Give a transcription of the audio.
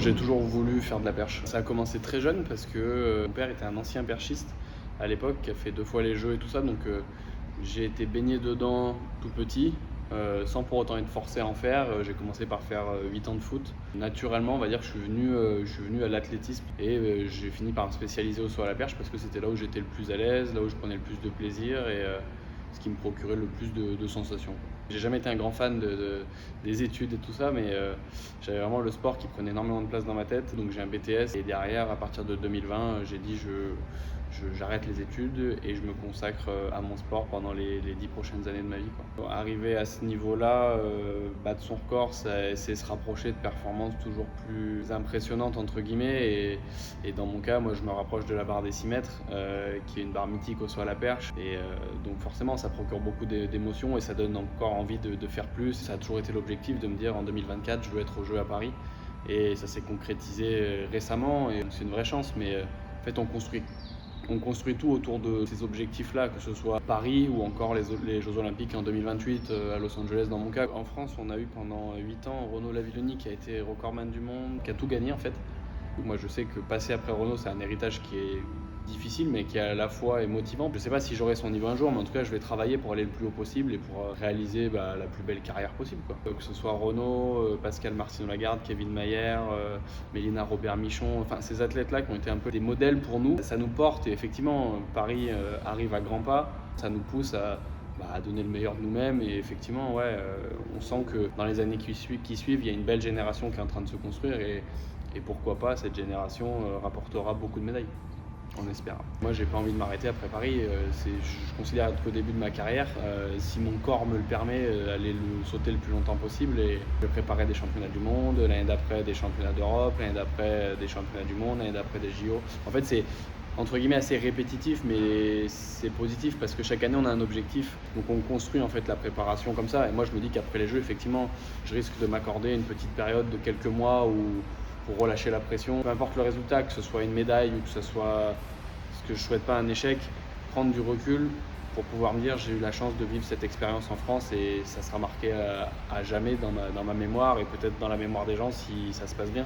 j'ai toujours voulu faire de la perche. Ça a commencé très jeune parce que mon père était un ancien perchiste à l'époque, qui a fait 2 fois les Jeux et tout ça, donc j'ai été baigné dedans tout petit, sans pour autant être forcé à en faire. J'ai commencé par faire 8 ans de foot. Naturellement, on va dire que je suis venu à l'athlétisme et j'ai fini par me spécialiser au saut à la perche parce que c'était là où j'étais le plus à l'aise, là où je prenais le plus de plaisir et ce qui me procurait le plus de sensations. J'ai jamais été un grand fan des études et tout ça, mais j'avais vraiment le sport qui prenait énormément de place dans ma tête. Donc j'ai un BTS et derrière, à partir de 2020, j'ai dit j'arrête les études et je me consacre à mon sport pendant les 10 prochaines années de ma vie, quoi. Arriver à ce niveau-là, battre son record, c'est se rapprocher de performances toujours plus impressionnantes entre guillemets. Et dans mon cas, moi je me rapproche de la barre des 6 mètres, qui est une barre mythique au saut à la perche. Et donc forcément, ça procure beaucoup d'émotions et ça donne encore envie de faire plus. Ça a toujours été l'objectif de me dire en 2024, je veux être aux Jeux à Paris. Et ça s'est concrétisé récemment et c'est une vraie chance. Mais en fait, on construit tout autour de ces objectifs-là, que ce soit Paris ou encore les Jeux Olympiques en 2028 à Los Angeles dans mon cas. En France, on a eu pendant 8 ans Renaud Lavillenie qui a été recordman du monde, qui a tout gagné en fait. Moi je sais que passer après Renaud, c'est un héritage qui est difficile mais qui à la fois est motivant. Je ne sais pas si j'aurai son niveau un jour, mais en tout cas je vais travailler pour aller le plus haut possible et pour réaliser la plus belle carrière possible, quoi. Que ce soit Renaud, Pascal Martino-Lagarde, Kevin Mayer, Mélina Robert-Michon, enfin ces athlètes-là qui ont été un peu des modèles pour nous, ça nous porte et effectivement Paris arrive à grands pas, ça nous pousse à donner le meilleur de nous-mêmes et effectivement on sent que dans les années qui suivent, il y a une belle génération qui est en train de se construire et pourquoi pas cette génération rapportera beaucoup de médailles. On espère. Moi, j'ai pas envie de m'arrêter après Paris. Je considère qu'au début de ma carrière, si mon corps me le permet, aller le sauter le plus longtemps possible. Et je vais préparer des championnats du monde, l'année d'après des championnats d'Europe, l'année d'après des championnats du monde, l'année d'après des JO. En fait, c'est entre guillemets assez répétitif, mais c'est positif parce que chaque année on a un objectif. Donc on construit en fait la préparation comme ça. Et moi, je me dis qu'après les Jeux, effectivement, je risque de m'accorder une petite période de quelques mois pour relâcher la pression. Peu importe le résultat, que ce soit une médaille ou que ce soit ce que je souhaite pas un échec, prendre du recul pour pouvoir me dire j'ai eu la chance de vivre cette expérience en France et ça sera marqué à jamais dans ma mémoire et peut-être dans la mémoire des gens si ça se passe bien.